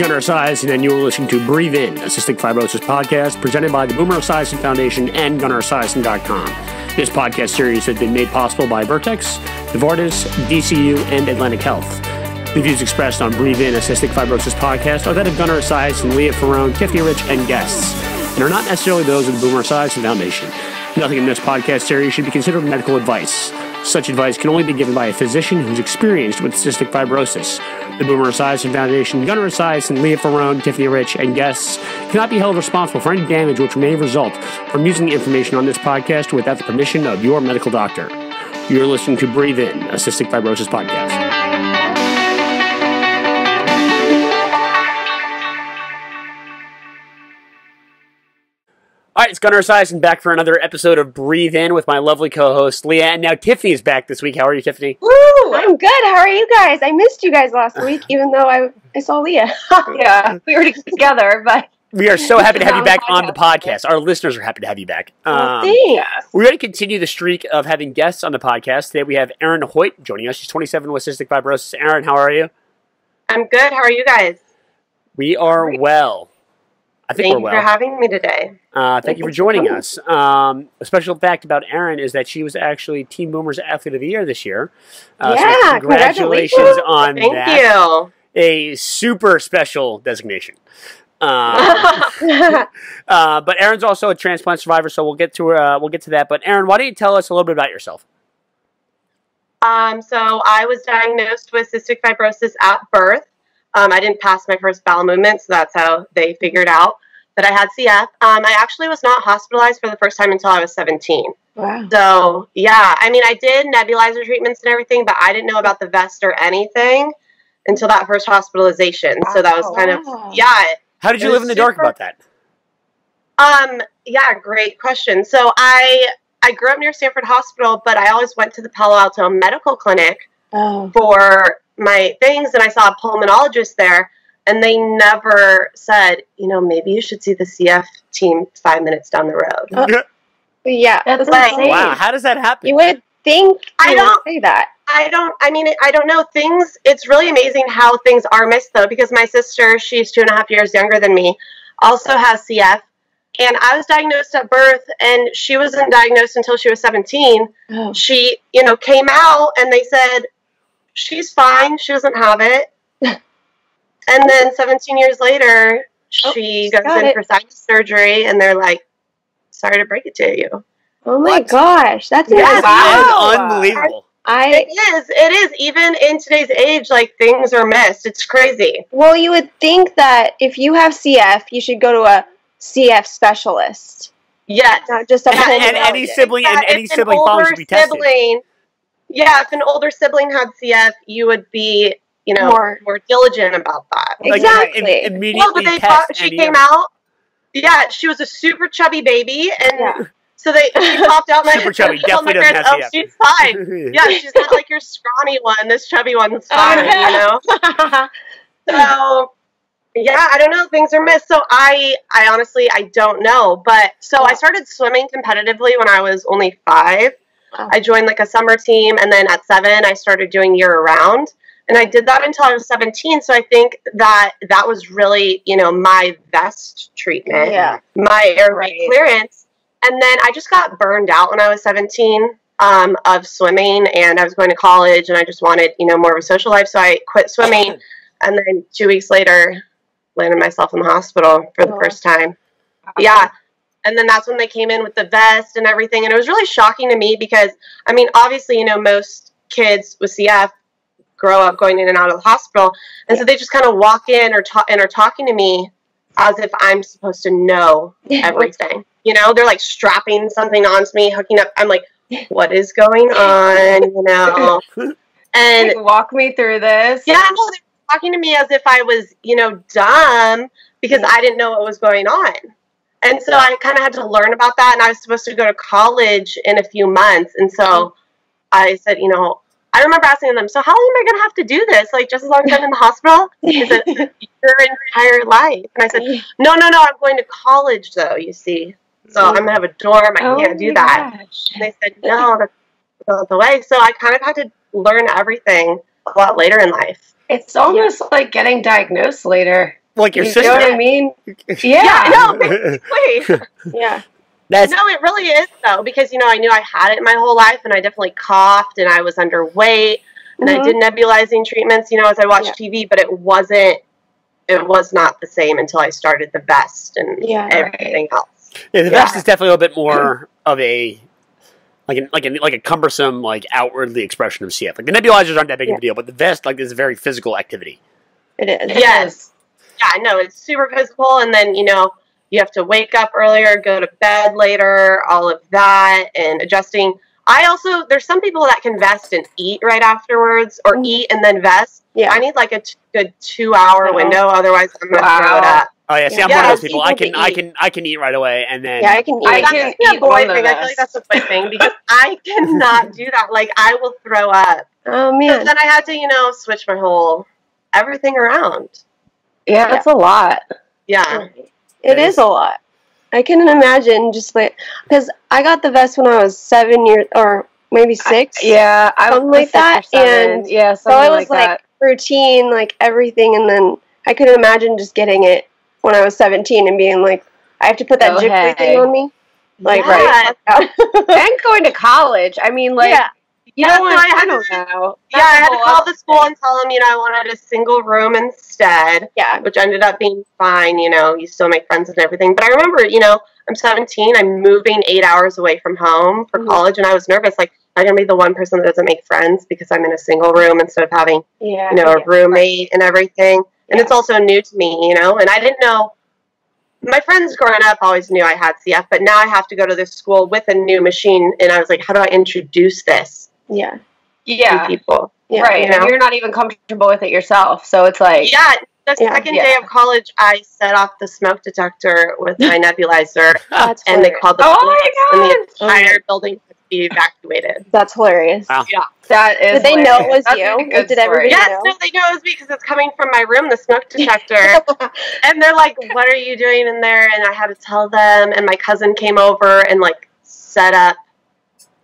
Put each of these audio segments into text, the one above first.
Gunnar Esiason, and you are listening to Breathe In, a cystic fibrosis podcast presented by the Boomer Esiason Foundation and GunnarEsiason.com. This podcast series has been made possible by Vertex, Novartis, DCU, and Atlantic Health. The views expressed on Breathe In, a cystic fibrosis podcast are that of Gunnar Esiason, Lea and Tiffany, and guests, and are not necessarily those of the Boomer Esiason Foundation. Nothing in this podcast series should be considered medical advice. Such advice can only be given by a physician who's experienced with cystic fibrosis. The Boomer Esiason Foundation, Gunnar Esiason, Lea and Tiffany, and guests cannot be held responsible for any damage which may result from using the information on this podcast without the permission of your medical doctor. You're listening to Breathe In, a cystic fibrosis podcast. All right, it's Gunnar Esiason back for another episode of Breathe In with my lovely co-host, Lea. And now Tiffany is back this week. How are you, Tiffany? Woo! I'm good. How are you guys? I missed you guys last week, even though I saw Lea. Yeah, we were together, but... We are so happy to have you back on the podcast. Our listeners are happy to have you back. Thanks. We're going to continue the streak of having guests on the podcast. Today we have Erinn Hoyt joining us. She's 27 with cystic fibrosis. Erinn, how are you? I'm good. How are you guys? We are well. I think we're well. Thank you for having me today. Thank you for joining us. A special fact about Erinn is that she was actually Team Boomer's Athlete of the Year this year. Yeah, so congratulations on Thank that. you. A super special designation. But Erinn's also a transplant survivor, so we'll get to that. But Erinn, why don't you tell us a little bit about yourself? So I was diagnosed with cystic fibrosis at birth. I didn't pass my first bowel movement, so that's how they figured out that I had CF. I actually was not hospitalized for the first time until I was 17. Wow. So, yeah, I mean, I did nebulizer treatments and everything, but I didn't know about the vest or anything until that first hospitalization. Wow. So that was kind of, yeah. How did you live in the dark about that? Yeah, great question. So I grew up near Stanford Hospital, but I always went to the Palo Alto Medical Clinic for my things, and I saw a pulmonologist there, and they never said, maybe you should see the CF team 5 minutes down the road. Yeah, that's insane. Wow, how does that happen? You would think I don't say that. I don't know things. It's really amazing how things are missed, though, because my sister, she's 2.5 years younger than me, also has CF. And I was diagnosed at birth, and she wasn't diagnosed until she was 17. Oh. She, came out, and they said, she's fine. She doesn't have it. And then 17 years later, she goes in for sinus surgery, and they're like, sorry to break it to you. Oh, my gosh. That's unbelievable. It is. Even in today's age, like, things are missed. It's crazy. Well, you would think that if you have CF, you should go to a CF specialist. Yes. Not just a and any sibling follows should be tested. Yeah, if an older sibling had CF, you would be, more diligent about that. Exactly. Like, immediately she came out. Yeah, she was a super chubby baby, and so she popped out my super chubby. Definitely doesn't have CF. She's fine. Yeah, she's not like your scrawny one. This chubby one's fine. So. Yeah, I don't know. Things are missed. So I honestly, I don't know. But so I started swimming competitively when I was only 5. Oh. I joined like a summer team. And then at 7, I started doing year round. And I did that until I was 17. So I think that was really, my vest treatment, my airway clearance. And then I just got burned out when I was 17 of swimming. And I was going to college and I just wanted, more of a social life. So I quit swimming. And then 2 weeks later, landed myself in the hospital for the first time. Yeah. And then that's when they came in with the vest and everything. And it was really shocking to me because, obviously, most kids with CF grow up going in and out of the hospital. And so they just kind of walk in and are talking to me as if I'm supposed to know everything. They're like strapping something onto me, hooking up. I'm like, what is going on? And like, walk me through this. Yeah. Talking to me as if I was, dumb because I didn't know what was going on. And so I kind of had to learn about that. And I was supposed to go to college in a few months. And so I said, I remember asking them, so how long am I going to have to do this? Like, just as long as I'm in the hospital? Is it your entire life? And I said, no, I'm going to college, though, you see. So I'm going to have a dorm. I can't do that. Gosh. And they said, no, that's not the way. So I kind of had to learn everything a lot later in life. It's almost like getting diagnosed later. Like your sister? You know what I mean? Yeah, no, basically. Yeah. No, it really is, though, because, I knew I had it my whole life, and I definitely coughed, and I was underweight, and I did nebulizing treatments, as I watched TV, but it was not the same until I started the vest and everything else. Yeah, the vest is definitely a little bit more of a like a cumbersome, like outwardly expression of CF. Like the nebulizers aren't that big of a deal, but the vest is a very physical activity. It is. Yes. Yeah, no, it's super physical, and then you have to wake up earlier, go to bed later, all of that, and adjusting. There's some people that can vest and eat right afterwards, or eat and then vest. Yeah. I need like a good 2-hour window, otherwise I'm gonna throw it up. Oh yeah, see, I'm one of those people. I can eat right away, and then I can eat. I can eat a boy thing. I feel like that's a boy thing because I cannot do that. Like I will throw up. Oh man! So then I had to, switch my whole everything around. Yeah, that's a lot. Yeah, it is a lot. I can imagine just because I got the vest when I was 7 years or maybe 6. I was like that, and so I was like routine, like everything, and then I couldn't imagine just getting it when I was 17 and being like, I have to put that Jiffy thing on me. Like, right. And going to college. I mean, like, you don't want I had to call the school and tell them, I wanted a single room instead. Yeah. Which ended up being fine, you still make friends and everything. But I remember, I'm 17, I'm moving 8 hours away from home for college, and I was nervous, like, I'm going to be the one person that doesn't make friends because I'm in a single room instead of having, a roommate and everything. And it's also new to me, and I didn't know. My friends growing up always knew I had CF, but now I have to go to this school with a new machine, and I was like, how do I introduce this to people? Yeah. Right, and you're not even comfortable with it yourself, so it's like... Yeah, the second day of college, I set off the smoke detector with my nebulizer, and they called the police, and the entire building had to be evacuated. That's hilarious. Wow. Yeah. That is Did they know it was That's you? Did everybody know? Yes, no, they know it was me because it's coming from my room, the smoke detector. And they're like, what are you doing in there? And I had to tell them, and my cousin came over and, set up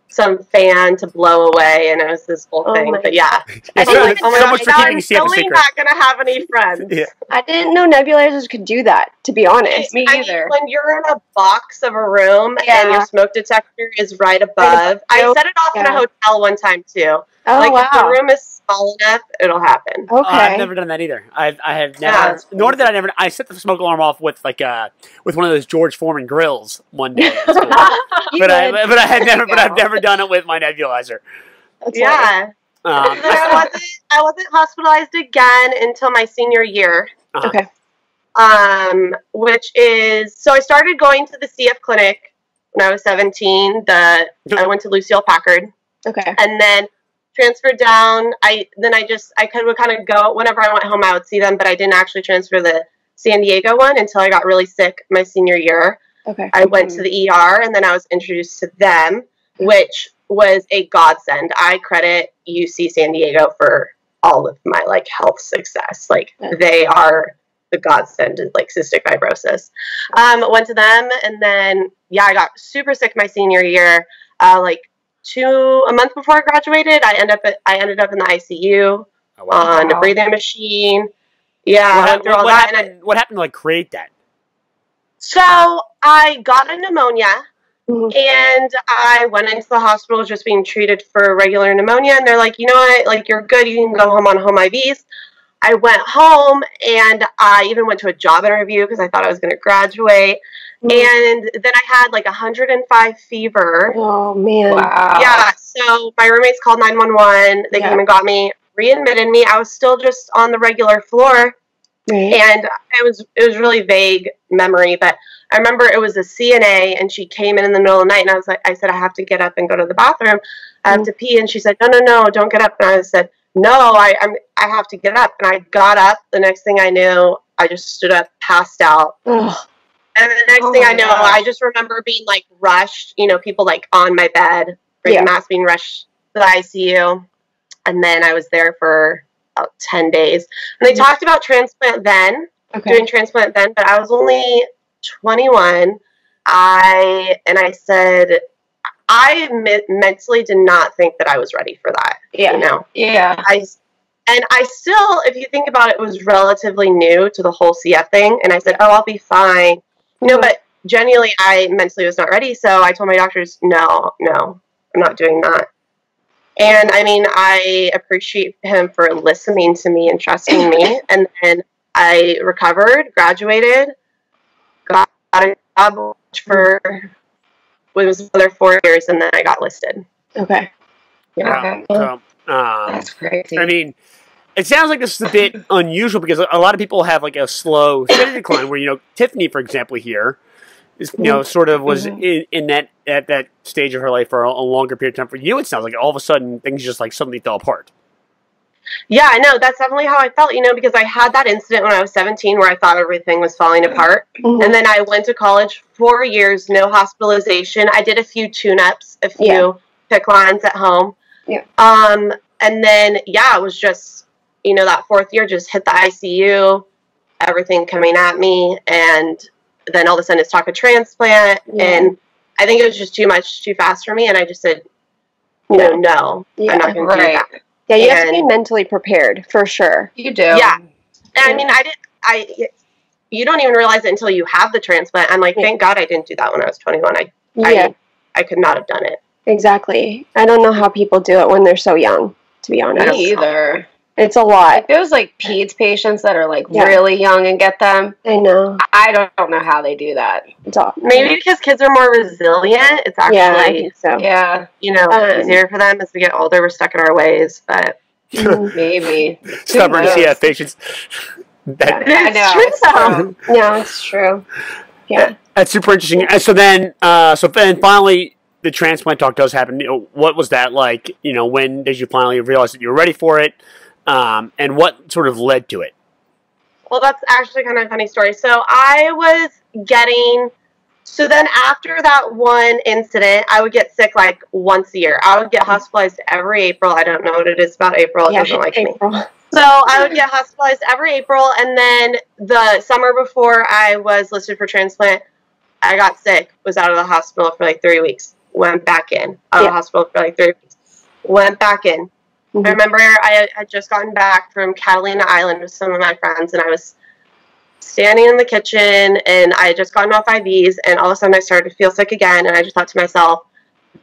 some fan to blow away, and it was this whole thing. But yeah. I'm totally not going to have any friends. Yeah. I didn't know nebulizers could do that, to be honest. Me either. When you're in a box of a room and your smoke detector is right above, I set it off in a hotel one time too. Oh, if the room is small enough, it'll happen. Okay. I've never done that either. I have never. Nor did I never. I set the smoke alarm off with one of those George Foreman grills one day at school. I've never done it with my nebulizer. I wasn't hospitalized again until my senior year. Okay. Which is so I started going to the CF clinic when I was 17. I went to Lucille Packard. Okay. And then transferred down. I would kind of go whenever I went home. I would see them, but I didn't actually transfer the San Diego one until I got really sick my senior year. Okay. I went to the ER, and then I was introduced to them, which was a godsend. I credit UC San Diego for all of my health success. They are the godsend of cystic fibrosis. Went to them, and then I got super sick my senior year. A month before I graduated, I ended up in the ICU on a breathing machine. Yeah, what happened to create that? So I got a pneumonia, and I went into the hospital just being treated for regular pneumonia, and they're like, you know what, you're good, you can go home on home IVs. I went home, and I even went to a job interview because I thought I was going to graduate. And then I had 105 fever. Oh, man. Wow. Yeah, so my roommates called 911. They came and got me, readmitted me. I was still just on the regular floor. Right. And it was really vague memory, but I remember it was a CNA, and she came in the middle of the night, and I said, I have to get up and go to the bathroom. I have to pee. And she said, no, don't get up. And I said, no, I have to get up. And I got up. The next thing I knew, I just stood up, passed out. Ugh. And the next thing I know, I just remember being rushed, people on my bed, mass being rushed to the ICU. And then I was there for about 10 days. And they talked about transplant then, doing transplant then, but I was only 21. I said, I mentally did not think that I was ready for that. Yeah. Yeah. And I still, if you think about it, was relatively new to the whole CF thing. And I said, oh, I'll be fine. You know, but genuinely, I mentally was not ready. So I told my doctors, no, I'm not doing that. And I mean, I appreciate him for listening to me and trusting me. And then I recovered, graduated, got a job for, it was another 4 years, and then I got listed. Okay. Yeah. Okay. That's crazy. I mean, it sounds like this is a bit unusual because a lot of people have like a slow, steady decline where, you know, Tiffany, for example, here is, you know, sort of was in that, at that stage of her life for a longer period of time. For you, it sounds like all of a sudden things just like suddenly fell apart. Yeah, I know. That's definitely how I felt, you know, because I had that incident when I was 17 where I thought everything was falling apart. And then I went to college 4 years, no hospitalization. I did a few tune-ups, a few PICC lines at home. Yeah. And then, it was just, you know, that 4th year just hit the ICU, everything coming at me. And then all of a sudden it's talk of transplant. And I think it was just too much, too fast for me. And I just said, no, I'm not going to do that. Yeah, you have to be mentally prepared, for sure. You do. Yeah. And I mean, you don't even realize it until you have the transplant. I'm like, thank God I didn't do that when I was 21. I could not have done it. Exactly. I don't know how people do it when they're so young, to be honest. Me either. It's a lot. It feels like peds patients that are like really young and get them. I know. I don't know how they do that. It's awful. Maybe because kids are more resilient. It's actually, I think so. Yeah. You know, easier for them as we get older. We're stuck in our ways, but maybe. Stubborn CF patients. I know. Yeah, it's true. Yeah. That's super interesting. So then finally, the transplant talk does happen. You know, what was that like? You know, when did you finally realize that you were ready for it? And what sort of led to it? Well, that's actually kind of a funny story. So then after that one incident, I would get sick like once a year. I would get hospitalized every April. I don't know what it is about April. It doesn't like April. Me. So I would get hospitalized every April. And then the summer before I was listed for transplant, I got sick, was out of the hospital for like 3 weeks. Went back in. Out of the hospital for like 3 weeks. Went back in. I remember I had just gotten back from Catalina Island with some of my friends, and I was standing in the kitchen, and I had just gotten off IVs, and all of a sudden I started to feel sick again, and I just thought to myself,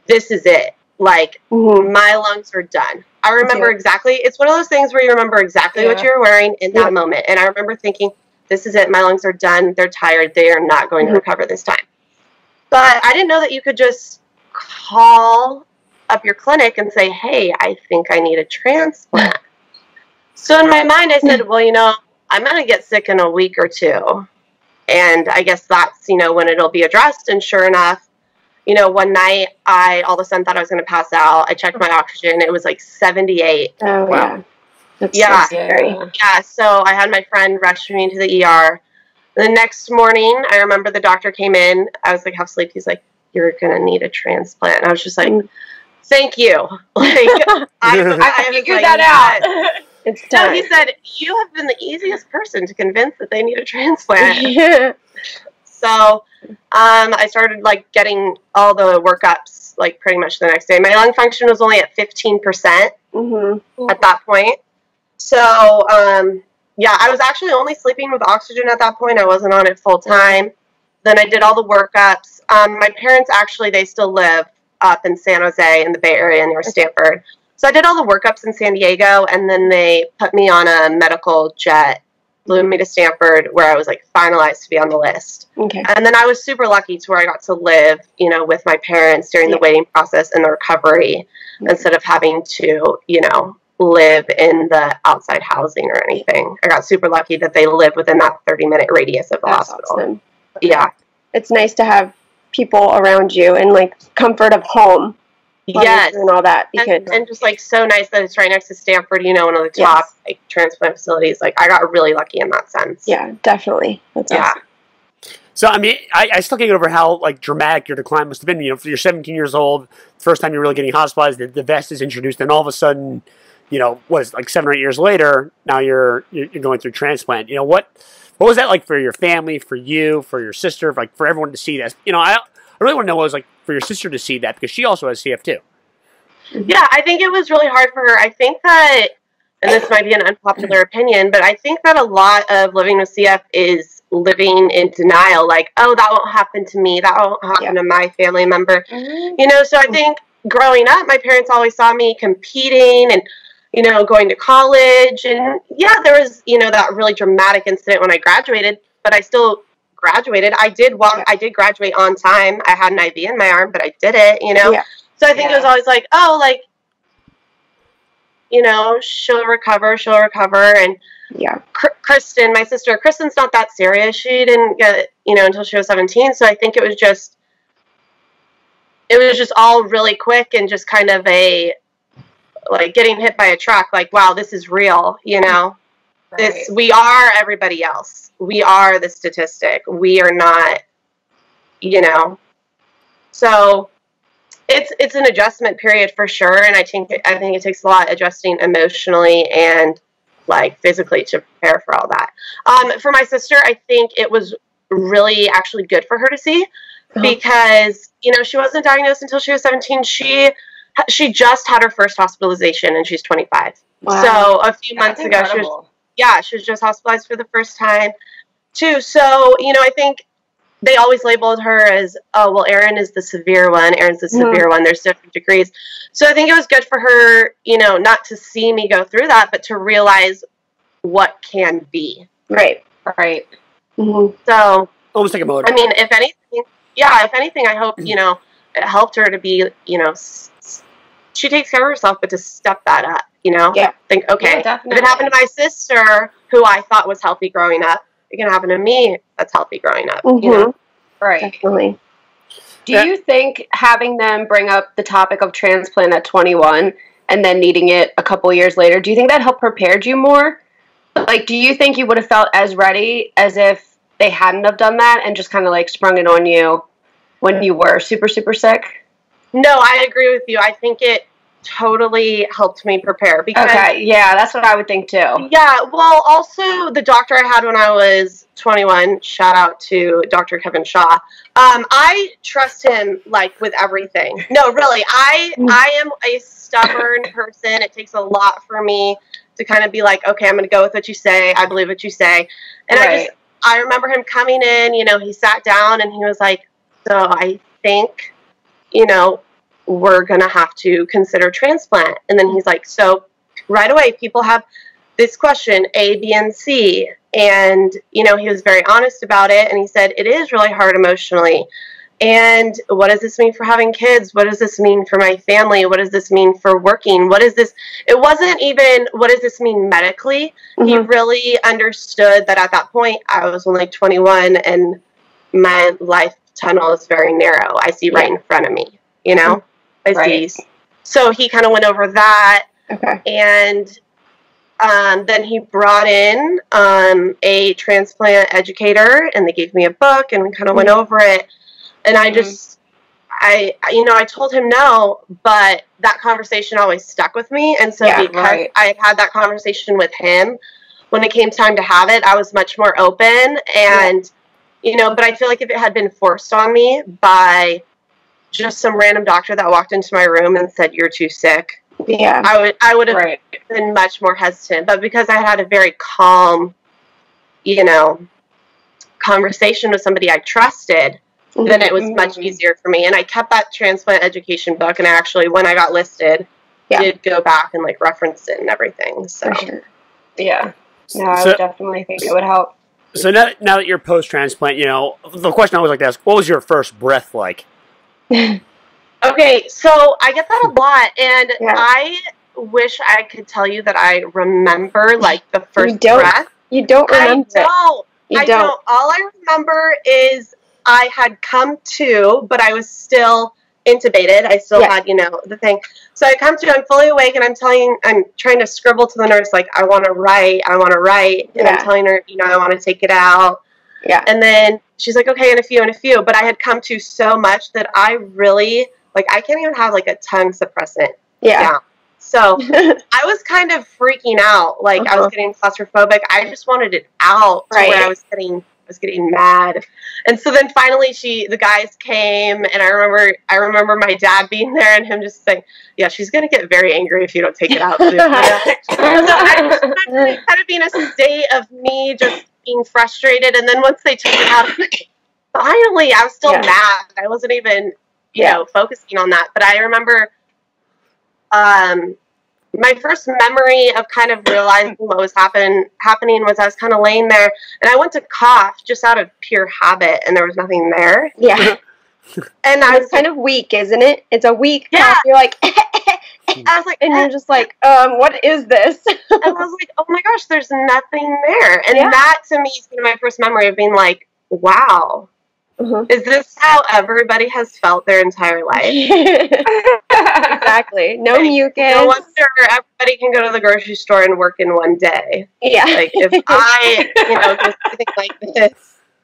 this is it. Like, my lungs are done. I remember exactly, it's one of those things where you remember exactly what you were wearing in that moment, and I remember thinking, this is it. My lungs are done. They're tired. They are not going to recover this time. But I didn't know that you could just call up your clinic and say, hey, I think I need a transplant. So in my mind, I said, well, you know, I'm going to get sick in a week or two. And I guess that's, you know, when it'll be addressed. And sure enough, you know, one night I all of a sudden thought I was going to pass out. I checked my oxygen. It was like 78. Oh, wow. That's so scary. Yeah, so I had my friend rush me into the ER. The next morning, I remember the doctor came in. I was like, half asleep. He's like, you're going to need a transplant. And I was just like, thank you. Like, I figured that out. It's done. No, he said, you have been the easiest person to convince that they need a transplant. So I started like getting all the workups like pretty much the next day. My lung function was only at 15% at that point. So I was actually only sleeping with oxygen at that point. I wasn't on it full time. Then I did all the workups. My parents actually, they still live up in San Jose in the Bay Area near Stanford. So I did all the workups in San Diego, and then they put me on a medical jet, flew me to Stanford, where I was like finalized to be on the list. Okay. And then I was super lucky to where I got to live, you know, with my parents during the waiting process and the recovery, instead of having to, you know, live in the outside housing or anything. I got super lucky that they live within that 30-minute radius of the hospital. Awesome. Yeah. It's nice to have people around you and like comfort of home. Yes. And all that. Because and just like so nice that it's right next to Stanford, you know, one of the top like transplant facilities. Like I got really lucky in that sense. Yeah, definitely. That's awesome. So, I mean, I still can't get over how, like, dramatic your decline must have been. You know, you're 17 years old, first time you're really getting hospitalized, the vest is introduced, and all of a sudden, you know, what is it, like 7 or 8 years later, now you're going through transplant. You know, what was that like for your family, for you, for your sister, like for everyone to see this? You know, I really want to know what it was like for your sister to see that, because she also has CF too. Yeah, I think it was really hard for her. I think that and this might be an unpopular opinion, but I think that a lot of living with CF is living in denial. Like, oh, that won't happen to me. That won't happen to my family member. You know, so I think growing up, my parents always saw me competing and, you know, going to college. And yeah, there was, you know, that really dramatic incident when I graduated, but I still graduated. I did graduate on time. I had an IV in my arm, but I did it, you know? So I think it was always like, oh, like, you know, she'll recover. And Kristen, my sister, Kristen's not that serious. She didn't get it, you know, until she was 17. So I think it was just all really quick and just kind of like getting hit by a truck. Like, wow, this is real, you know? We are everybody else. We are the statistic. We are not, you know. So it's an adjustment period for sure, and I think it takes a lot adjusting emotionally and like physically to prepare for all that. For my sister, I think it was really actually good for her to see because, you know, she wasn't diagnosed until she was 17. She just had her first hospitalization and she's 25. Wow. So a few months ago, she was just hospitalized for the first time too. So, you know, I think they always labeled her as, oh, well, Erinn is the severe one. Erin's the severe one. There's different degrees. So I think it was good for her, you know, not to see me go through that, but to realize what can be. Right. So almost like a motor. I mean, if anything, I hope, you know, it helped her to be, you know, she takes care of herself, but to step that up, you know? Yeah. Think, okay, if it happened to my sister, who I thought was healthy growing up, it can happen to me that's healthy growing up, you know? Right. Definitely. Do you think having them bring up the topic of transplant at 21 and then needing it a couple years later, do you think that helped prepared you more? Like, do you think you would have felt as ready as if they hadn't have done that and just kind of like sprung it on you when you were super, super sick? No, I agree with you. I think it totally helped me prepare because that's what I would think too. Yeah, well, also the doctor I had when I was 21, shout out to Dr. Kevin Shaw. I trust him like with everything. No, really, I am a stubborn person. It takes a lot for me to kind of be like, okay, I'm going to go with what you say. I believe what you say. And I remember him coming in, you know, he sat down and he was like, so I think, you know, we're going to have to consider transplant. And then he's like, so right away, people have this question, A, B, and C. And, you know, he was very honest about it. And he said, it is really hard emotionally. And what does this mean for having kids? What does this mean for my family? What does this mean for working? What is this? It wasn't even, what does this mean medically? He really understood that at that point, I was only 21 and my life tunnel is very narrow. I see right in front of me, you know? So he kind of went over that. And then he brought in a transplant educator, and they gave me a book, and we kind of went over it. And I told him no, but that conversation always stuck with me. And so because I had that conversation with him, when it came time to have it, I was much more open. And, you know, but I feel like if it had been forced on me by just some random doctor that walked into my room and said, you're too sick, I would have been much more hesitant. But because I had a very calm, you know, conversation with somebody I trusted, then it was much easier for me. And I kept that transplant education book, and I actually, when I got listed, did go back and like reference it and everything. So I would definitely think it would help. So now that you're post-transplant, you know, the question I always like to ask, what was your first breath like? Okay, so I get that a lot, and I wish I could tell you that I remember like the first breath. You don't remember. I don't. All I remember is I had come to, but I was still intubated. I still had, you know, the thing. So I come to, I'm fully awake, and I'm trying to scribble to the nurse, like, I want to write. And I'm telling her, you know, I want to take it out. And then she's like, okay, in a few. But I had come to so much that I really, like, I can't even have, like, a tongue suppressant down. So I was kind of freaking out. Like, I was getting claustrophobic. I just wanted it out to where I was was getting mad. And so then finally the guys came, and I remember my dad being there and him just saying, yeah, she's going to get very angry if you don't take it out soon. So I remember it kind of being a state of me just being frustrated. And then once they took it out, finally, I was still mad. I wasn't even, you know, focusing on that. But I remember my first memory of kind of realizing what was happening was I was kind of laying there, and I went to cough just out of pure habit, and there was nothing there. Yeah. And I was kind of weak, isn't it? It's a weak cough. You're like, I was like, and you're just like, what is this? And I was like, oh my gosh, there's nothing there. And that to me is kind of my first memory of being like, wow. Is this how everybody has felt their entire life? Exactly. No mucus. No wonder everybody can go to the grocery store and work in one day. Yeah. Like, if I, you know, do something like this.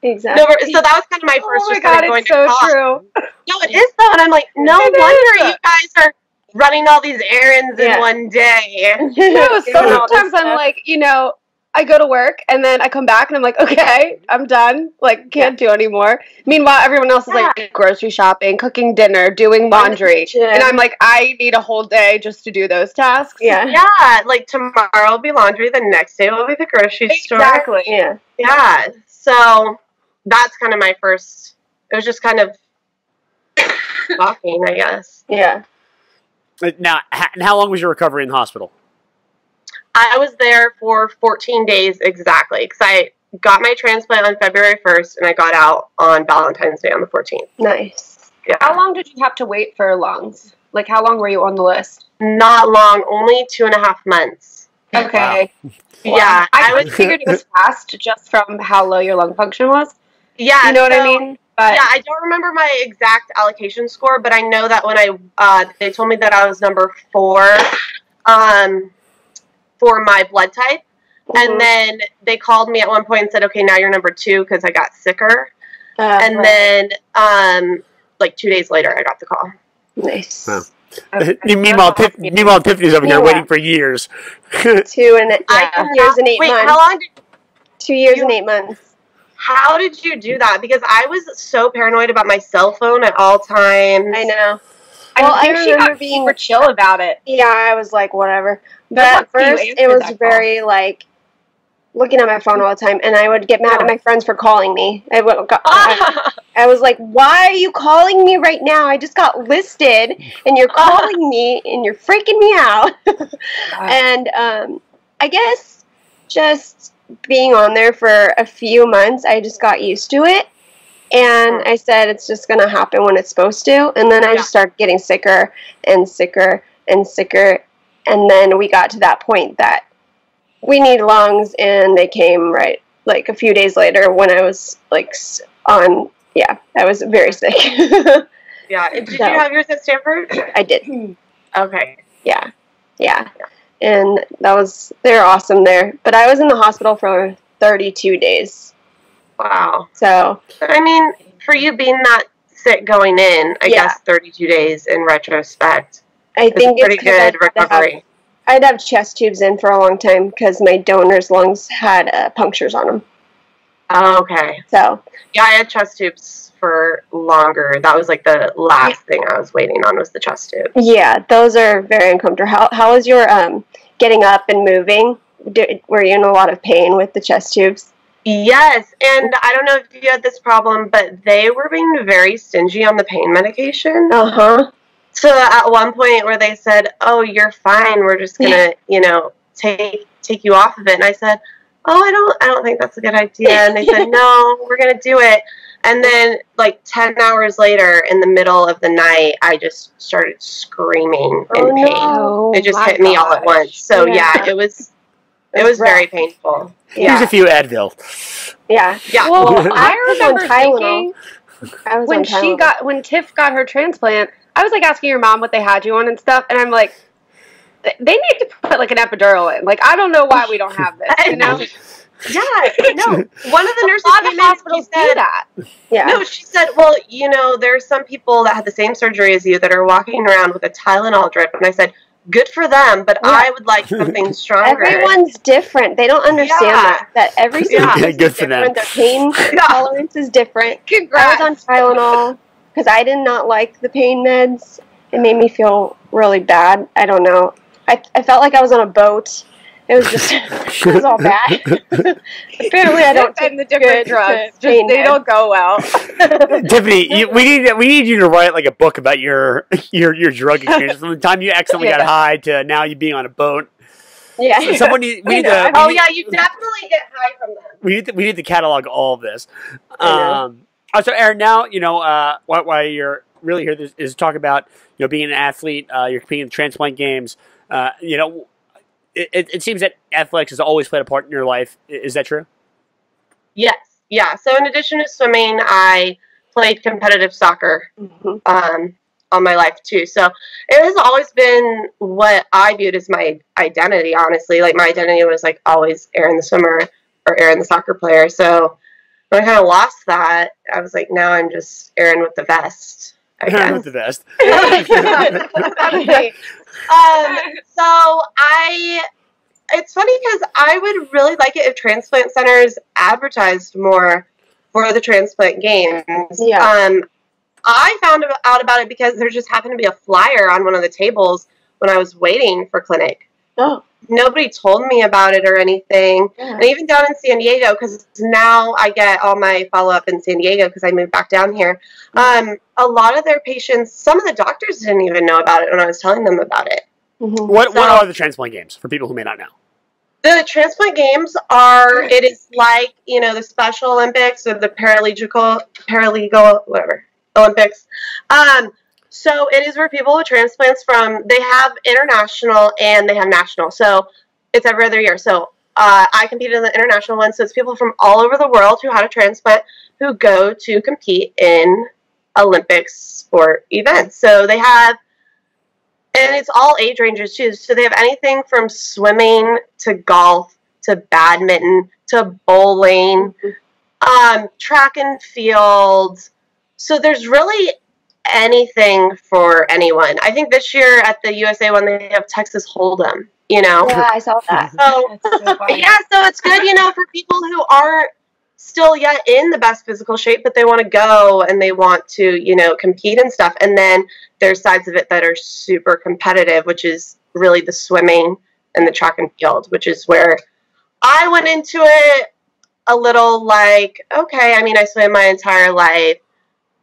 Exactly. No, so that was kind of my first just kind of going to it's so true. No, it is though. And I'm like, no wonder you guys are running all these errands in one day. No, sometimes I'm like, you know, I go to work and then I come back and I'm like, okay, I'm done. Like, can't do anymore. Meanwhile, everyone else is like grocery shopping, cooking dinner, doing laundry. And I'm like, I need a whole day just to do those tasks. Yeah. Yeah. Like tomorrow will be laundry. The next day will be the grocery store. Exactly. Yeah. Yeah. So that's kind of my first, it was just kind of shocking, I guess. Yeah. Now, how long was your recovery in the hospital? I was there for 14 days exactly, because I got my transplant on February 1st, and I got out on Valentine's Day on the 14th. Nice. Yeah. How long did you have to wait for lungs? Like, how long were you on the list? Not long, only 2.5 months. Okay. Wow. Yeah. I figured it was fast just from how low your lung function was. Yeah. You know what I mean? But yeah, I don't remember my exact allocation score, but I know that when they told me that I was number 4, for my blood type. And then they called me at one point and said, okay, now you're number 2 because I got sicker. And then, like 2 days later, I got the call. Nice. Wow. Okay. Meanwhile, Tiffany's over here waiting for years. 2 years and 8 months. How long did 2 years and 8 months. How did you do that? Because I was so paranoid about my cell phone at all times. I know. Well, I remember being super chill about it. Yeah, I was like, whatever. But at first, it was very, like, looking at my phone all the time, and I would get mad at my friends for calling me. I was like, why are you calling me right now? I just got listed, and you're calling me, and you're freaking me out. And I guess just being on there for a few months, I just got used to it. And I said, it's just going to happen when it's supposed to. And then I just started getting sicker and sicker and sicker. And then we got to that point that we need lungs. And they came like a few days later when I was like I was very sick. Yeah. Did you have yours at Stanford? I did. Okay. Yeah. And they're awesome there. But I was in the hospital for 32 days. Wow. So, I mean, for you being that sick going in, I guess 32 days in retrospect, I think it's pretty good recovery. I'd have chest tubes in for a long time because my donor's lungs had punctures on them. Oh, okay. So, yeah, I had chest tubes for longer. That was like the last thing I was waiting on was the chest tube. Yeah, those are very uncomfortable. How was your getting up and moving? Were you in a lot of pain with the chest tubes? Yes, and I don't know if you had this problem, but they were being very stingy on the pain medication. So at one point where they said, oh, you're fine, we're just going to, take you off of it. And I said, oh, I don't think that's a good idea. And they said, no, we're going to do it. And then like 10 hours later in the middle of the night, I just started screaming in pain. No. It just hit me all at once. So it was very painful. Here's a few Advil. Yeah. Well, I remember thinking when Tiff got her transplant, I was like asking your mom what they had you on and stuff, and I'm like, they need to put like an epidural in. Like, I don't know why we don't have this, you know? Yeah, no. One of the nurses came in and she said that. Yeah. No, she said, well, there's some people that had the same surgery as you that are walking around with a Tylenol drip. And I said, good for them, but I would like something stronger. Everyone's different. They don't understand that every single person is different. Their pain tolerance is different. Congrats. I was on Tylenol because I did not like the pain meds. It made me feel really bad. I don't know. I felt like I was on a boat. It was just, it was all bad. Apparently, I don't take the different drugs. They don't go well. Tiffany, we need you to write like a book about your drug experience from the time you accidentally got high to now you being on a boat. Yeah. So someone you definitely get high from them. We need to catalog all of this. So Erinn, now why you're really here is talk about being an athlete. You're competing in the Transplant Games. It seems that athletics has always played a part in your life. Is that true? Yes. Yeah. So in addition to swimming, I played competitive soccer all my life too. So it has always been what I viewed as my identity, honestly. Like my identity was like always Erinn the swimmer or Erinn the soccer player. So when I kind of lost that, I was like, now I'm just Erinn with the vest. Erinn with the vest. So it's funny because I would really like it if transplant centers advertised more for the Transplant Games. Yeah. I found out about it because there just happened to be a flyer on one of the tables when I was waiting for clinic. Oh. Nobody told me about it or anything. Yeah. And even down in San Diego, because now I get all my follow-up in San Diego because I moved back down here. A lot of their patients, some of the doctors didn't even know about it when I was telling them about it. Mm-hmm. What are the Transplant Games for people who may not know? The Transplant Games are, it is like, the Special Olympics or the paralegal, whatever, Olympics. So it is where people with transplants they have international and they have national. So it's every other year. So I competed in the international one. So it's people from all over the world who had a transplant who go to compete in Olympic sport events. So they have, and it's all age ranges too. So they have anything from swimming to golf to badminton to bowling, track and field. So there's really anything for anyone. I think this year at the USA one, they have Texas Hold'em, Yeah, I saw that. So, so it's good, for people who aren't still yet in the best physical shape, but they want to go and they want to, compete and stuff. And then there's sides of it that are super competitive, which is really the swimming and the track and field, which is where I went into it a little like, okay, I swam my entire life.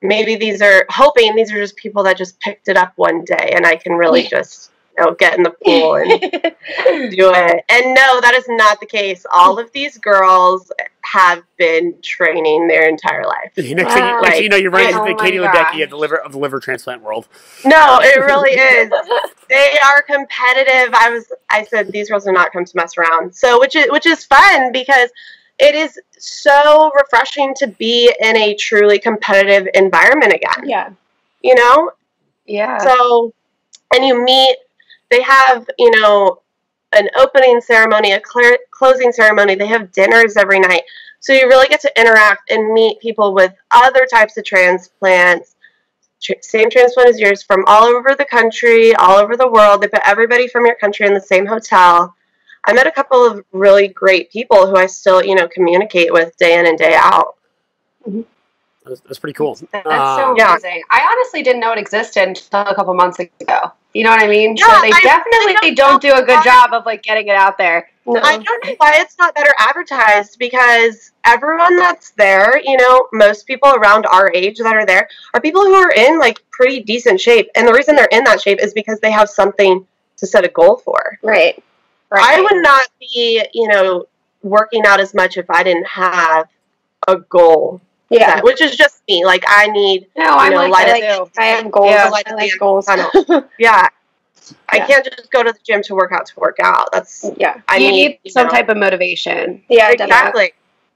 Maybe these are just people that just picked it up one day and I can really just, get in the pool and do it. And no, that is not the case. All of these girls have been training their entire life. Next thing you know, you're running into Katie Ledecky of the liver transplant world. No, it really is. They are competitive. I said these girls are not come to mess around. So which is fun because it is so refreshing to be in a truly competitive environment again. Yeah. Yeah. So, and you meet, they have, an opening ceremony, a closing ceremony. They have dinners every night. So you really get to interact and meet people with other types of transplants, same transplant as yours, from all over the country, all over the world. They put everybody from your country in the same hotel. I met a couple of really great people who I still, communicate with day in and day out. Mm-hmm. That's pretty cool. That's so amazing. I honestly didn't know it existed until a couple months ago. You know what I mean? Yeah, so they definitely don't do a good job of getting it out there. No. I don't know why it's not better advertised because everyone that's there, most people around our age that are there are people who are in pretty decent shape. And the reason they're in that shape is because they have something to set a goal for. Right. I would not be, working out as much if I didn't have a goal. Yeah. Which is just me. I need, I have goals. Yeah. I like goals. Yeah. I can't just go to the gym to work out. That's, you need some type of motivation. Yeah, exactly.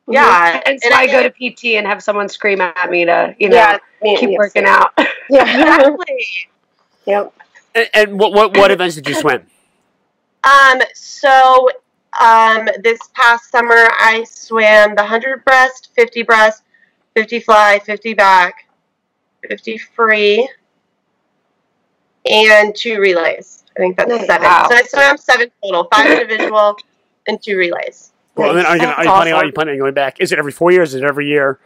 Mm-hmm. Yeah. And so I go to PT and have someone scream at me to, keep working out. Yeah. Exactly. Yep. And what events did you swim? So this past summer I swam the 100 breast, 50 breast, 50 fly, 50 back, 50 free, and 2 relays. I think that's 7. Wow. So I swam 7 total, 5 individual and 2 relays. Well, and then are you planning on going back? Is it every 4 years? Is it every year?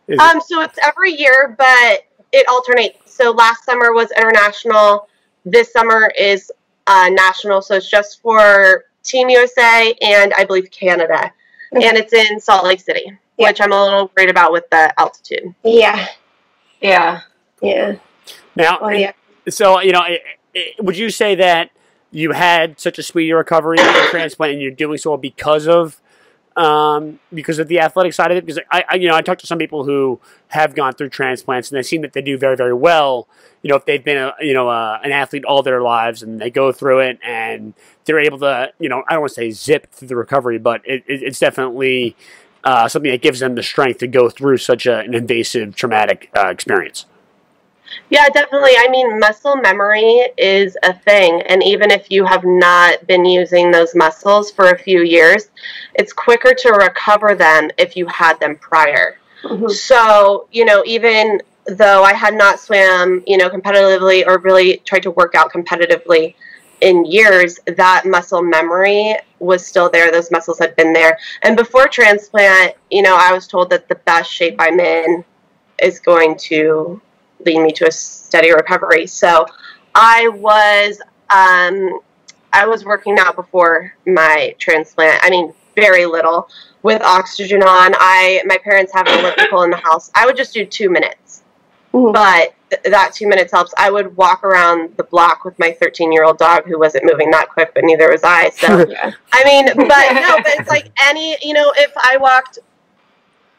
So it's every year, but it alternates. So last summer was international. This summer is national. So it's just for Team USA and I believe Canada. And it's in Salt Lake City, which I'm a little worried about with the altitude. Yeah. Yeah. Yeah. Now, so, would you say that you had such a speedy recovery in your transplant and you're doing so because of the athletic side of it? Because I talked to some people who have gone through transplants and they seem that they do very, very well. If they've been an athlete all their lives and they go through it and they're able to, I don't want to say zip through the recovery, but it's definitely something that gives them the strength to go through such an invasive, traumatic experience. Yeah, definitely. I mean, muscle memory is a thing. And even if you have not been using those muscles for a few years, it's quicker to recover them if you had them prior. Mm-hmm. So, even though I had not swam, competitively or really tried to work out competitively in years, that muscle memory was still there. Those muscles had been there. And before transplant, I was told that the best shape I'm in is going to lead me to a steady recovery. So I was working out before my transplant. I mean, very little, with oxygen on. My parents have an elliptical in the house. I would just do 2 minutes, but that 2 minutes helps. I would walk around the block with my 13-year-old dog who wasn't moving that quick, but neither was I. So, I mean, but it's like if I walked,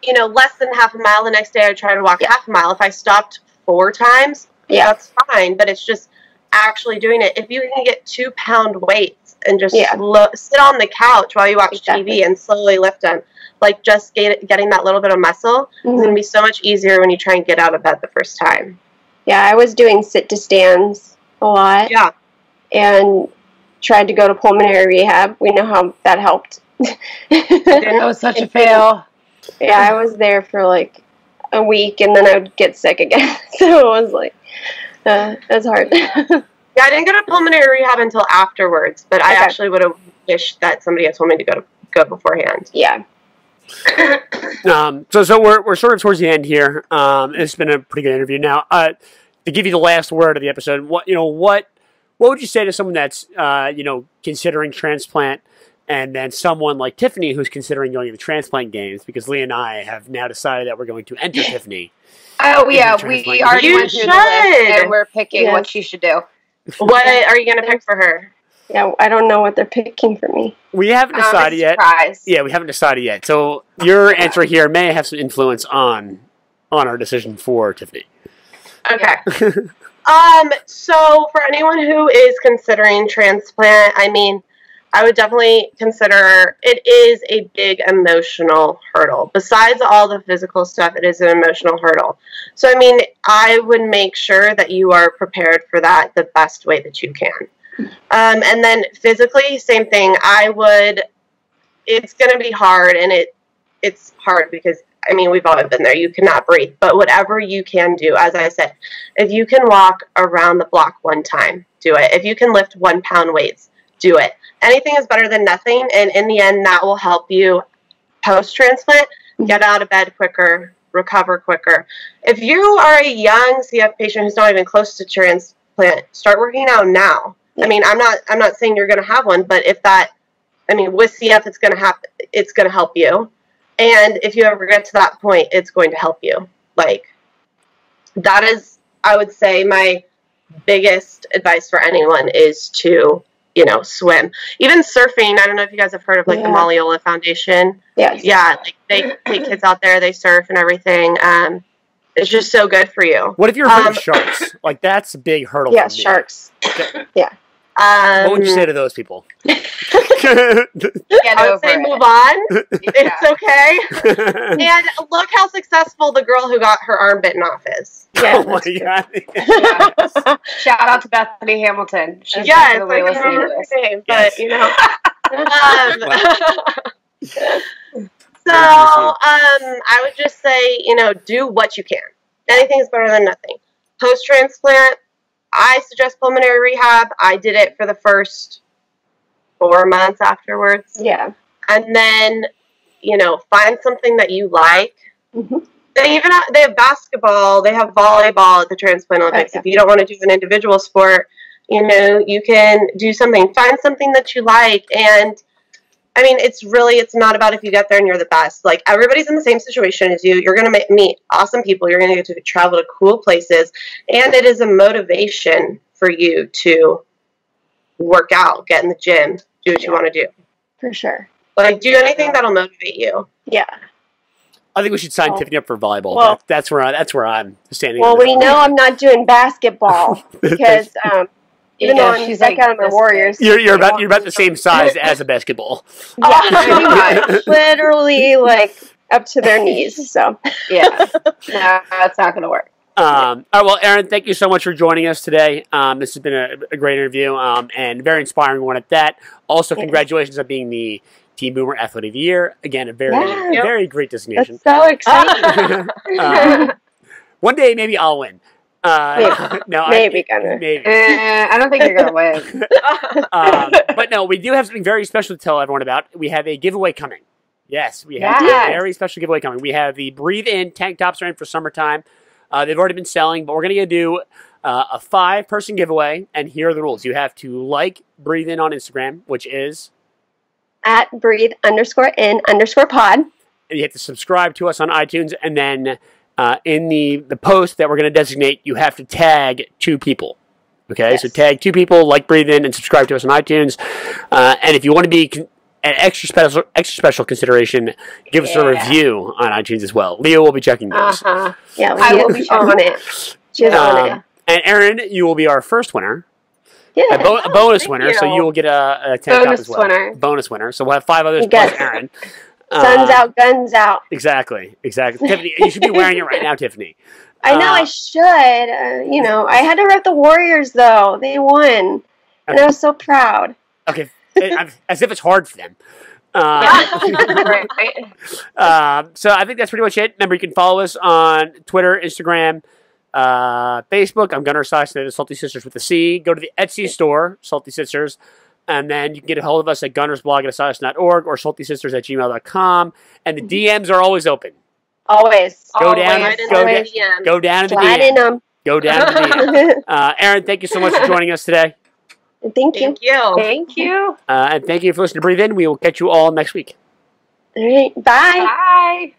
less than half a mile, the next day I would try to walk half a mile. If I stopped 4 times, that's fine, but it's just actually doing it. If you can get 2-pound weights and just sit on the couch while you watch TV and slowly lift them, like just getting that little bit of muscle is going to be so much easier when you try and get out of bed the first time. Yeah, I was doing sit to stands a lot. Yeah. And tried to go to pulmonary rehab. We know how that helped. That was such a fail. Yeah, I was there for like a week and then I would get sick again. So it was like, that's hard. Yeah, I didn't go to pulmonary rehab until afterwards, but I actually would have wished that somebody had told me to go beforehand. Yeah. So we're sort of towards the end here. It's been a pretty good interview. Now, to give you the last word of the episode, what would you say to someone that's considering transplant, and then someone like Tiffany who's considering going to the Transplant Games? Because Lea and I have now decided that we're going to enter Tiffany. Oh yeah, we already went through the list and we're picking what she should do. What are you going to pick for her? Yeah, I don't know what they're picking for me. We haven't decided yet. Yeah, we haven't decided yet. So your answer here may have some influence on our decision for Tiffany. Okay. So for anyone who is considering transplant, I mean, I would definitely consider it is a big emotional hurdle. Besides all the physical stuff, it is an emotional hurdle. So, I mean, I would make sure that you are prepared for that the best way that you can. And then physically, same thing. It's going to be hard, and it's hard because, I mean, we've all been there. You cannot breathe. But whatever you can do, as I said, if you can walk around the block 1 time, do it. If you can lift 1 pound weights, do it. Anything is better than nothing, and in the end, that will help you post-transplant get out of bed quicker, recover quicker. If you are a young CF patient who's not even close to transplant, start working out now. I mean, I'm not saying you're going to have one, but with CF, it's going to help you. And if you ever get to that point, it's going to help you. Like, that is, I would say, my biggest advice for anyone is to, swim. Even surfing, I don't know if you guys have heard of, the Malleola Foundation. Yes. Yeah, they take kids out there, they surf and everything. It's just so good for you. What if you're afraid of sharks? Like, that's a big hurdle for me. Sharks. Yeah. What would you say to those people? I would say move on. It's okay. And look how successful the girl who got her arm bitten off is. Yeah, oh my God. Yes. Shout out to Bethany Hamilton. She's definitely listening to this. Name, but So I would just say, do what you can. Anything is better than nothing. Post-transplant, I suggest pulmonary rehab. I did it for the first 4 months afterwards. Yeah. And then, find something that you like. Mm-hmm. They have basketball, they have volleyball at the Transplant Olympics. Okay. If you don't want to do an individual sport, you can do something. Find something that you like. And I mean, it's not about if you get there and you're the best. Like, everybody's in the same situation as you. You're going to meet awesome people. You're going to get to travel to cool places. And it is a motivation for you to work out, get in the gym, do what you want to do. For sure. Like, do anything that'll motivate you. Yeah. I think we should sign Tiffany up for volleyball. Well, that's where I'm standing. Well, we know I'm not doing basketball because even though she's like out of my Warriors, you're about the same size as a basketball. Yeah, literally like up to their knees. So yeah, no, that's not going to work. All right, well, Erinn, thank you so much for joining us today. This has been a great interview and very inspiring one at that. Also, congratulations on being the Team Boomer Athlete of the Year. Again, a very great designation. That's so exciting. One day, maybe I'll win. Maybe, Gunnar. Maybe. I don't think you're going to win. But no, we do have something very special to tell everyone about. We have a giveaway coming. Yes, we have a very special giveaway coming. We have the Breathe In tank tops are in for summertime. They've already been selling, but we're going to do a 5-person giveaway, and here are the rules. You have to like Breathe In on Instagram, which is at breathe_in_pod. And you have to subscribe to us on iTunes, and then in the post that we're going to designate, you have to tag 2 people. Okay, yes. So tag 2 people, like Breathe In, and subscribe to us on iTunes. And if you want to be an extra special consideration, give us a review on iTunes as well. Lea will be checking those. Yeah, I will be on it. She's on it. And Erinn, you will be our first winner. Yeah. A bonus winner, so you will get a tank top as well. Bonus winner. So we'll have 5 others plus Erinn. Sun's out, guns out. Exactly. Tiffany, you should be wearing it right now, Tiffany. I know I should. I had to rep the Warriors, though. They won. And I was so proud. Okay. As if it's hard for them. So I think that's pretty much it. Remember, you can follow us on Twitter, Instagram, Facebook. I'm Gunnar Esiason, the Salty Sisters with the C. Go to the Etsy store, Salty Sisters, and then you can get a hold of us at gunnarsblog@esiason.org or saltysisters@gmail.com. And the DMs are always open. Always. Go down to the DM. Go down to the DM. Erinn, thank you so much for joining us today. Thank you. Thank you. And thank you for listening to Breathe In. We will catch you all next week. All right. Bye. Bye.